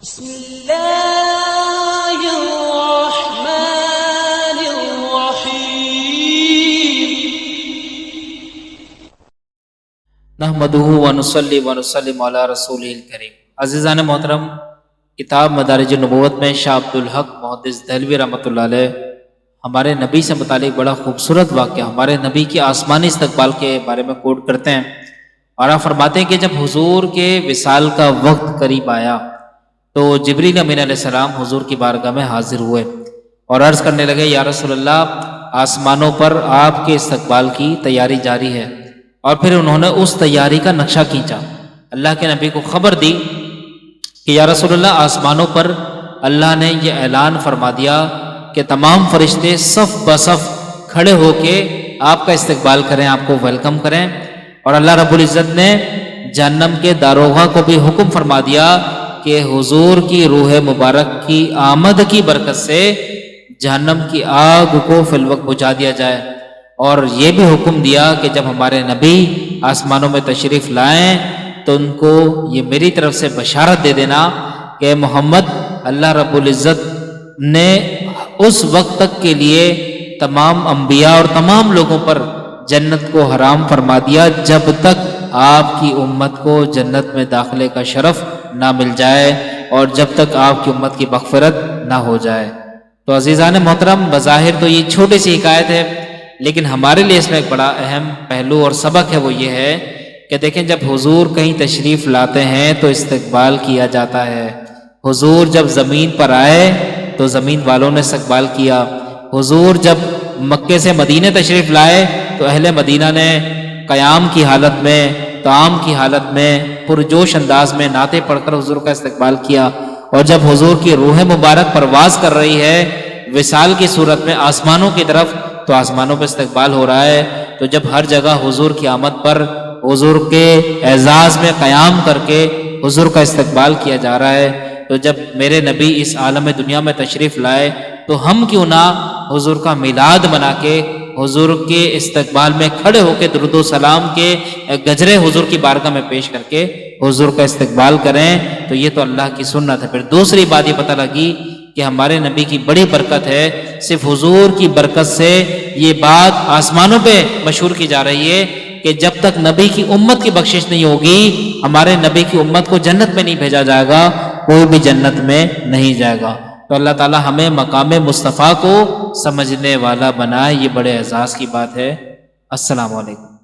بسم اللہ الرحمن الرحیم نحمدہ ونصلی ونسلم علی رسولہ الکریم۔ عزیزان محترم، کتاب مدارج النبوت میں شاہ عبدالحق محدث دہلوی رحمۃ اللہ علیہ ہمارے نبی سے متعلق بڑا خوبصورت واقعہ ہمارے نبی کی آسمانی استقبال کے بارے میں کوٹ کرتے ہیں، اور آپ فرماتے ہیں کہ جب حضور کے وصال کا وقت قریب آیا تو جبریل امین علیہ السلام حضور کی بارگاہ میں حاضر ہوئے اور عرض کرنے لگے، یا رسول اللہ، آسمانوں پر آپ کے استقبال کی تیاری جاری ہے۔ اور پھر انہوں نے اس تیاری کا نقشہ کھینچا، اللہ کے نبی کو خبر دی کہ یا رسول اللہ، آسمانوں پر اللہ نے یہ اعلان فرما دیا کہ تمام فرشتے صف بصف کھڑے ہو کے آپ کا استقبال کریں، آپ کو ویلکم کریں۔ اور اللہ رب العزت نے جہنم کے داروغہ کو بھی حکم فرما دیا کہ حضور کی روح مبارک کی آمد کی برکت سے جہنم کی آگ کو فی الوقت بجھا دیا جائے۔ اور یہ بھی حکم دیا کہ جب ہمارے نبی آسمانوں میں تشریف لائیں تو ان کو یہ میری طرف سے بشارت دے دینا کہ محمد، اللہ رب العزت نے اس وقت تک کے لیے تمام انبیاء اور تمام لوگوں پر جنت کو حرام فرما دیا جب تک آپ کی امت کو جنت میں داخلے کا شرف نہ مل جائے اور جب تک آپ کی امت کی مغفرت نہ ہو جائے۔ تو عزیزان محترم، بظاہر تو یہ چھوٹی سی حکایت ہے، لیکن ہمارے لیے اس میں ایک بڑا اہم پہلو اور سبق ہے، وہ یہ ہے کہ دیکھیں، جب حضور کہیں تشریف لاتے ہیں تو استقبال کیا جاتا ہے۔ حضور جب زمین پر آئے تو زمین والوں نے استقبال کیا۔ حضور جب مکے سے مدینے تشریف لائے تو اہل مدینہ نے قیام کی حالت میں، طعام کی حالت میں، پرجوش انداز میں نعتیں پڑھ کر حضور کا استقبال کیا۔ اور جب حضور کی روح مبارک پرواز کر رہی ہے وصال کی صورت میں آسمانوں کی طرف، تو آسمانوں پہ استقبال ہو رہا ہے۔ تو جب ہر جگہ حضور کی آمد پر حضور کے اعزاز میں قیام کر کے حضور کا استقبال کیا جا رہا ہے، تو جب میرے نبی اس عالم دنیا میں تشریف لائے تو ہم کیوں نہ حضور کا میلاد منا کے حضور کے استقبال میں کھڑے ہو کے درود و سلام کے گجرے حضور کی بارگاہ میں پیش کر کے حضور کا استقبال کریں۔ تو یہ تو اللہ کی سنت ہے۔ پھر دوسری بات یہ پتہ لگی کہ ہمارے نبی کی بڑی برکت ہے، صرف حضور کی برکت سے یہ بات آسمانوں پہ مشہور کی جا رہی ہے کہ جب تک نبی کی امت کی بخشش نہیں ہوگی، ہمارے نبی کی امت کو جنت میں نہیں بھیجا جائے گا، کوئی بھی جنت میں نہیں جائے گا۔ تو اللہ تعالی ہمیں مقام مصطفیٰ کو سمجھنے والا بنائے، یہ بڑے اعزاز کی بات ہے۔ السلام علیکم۔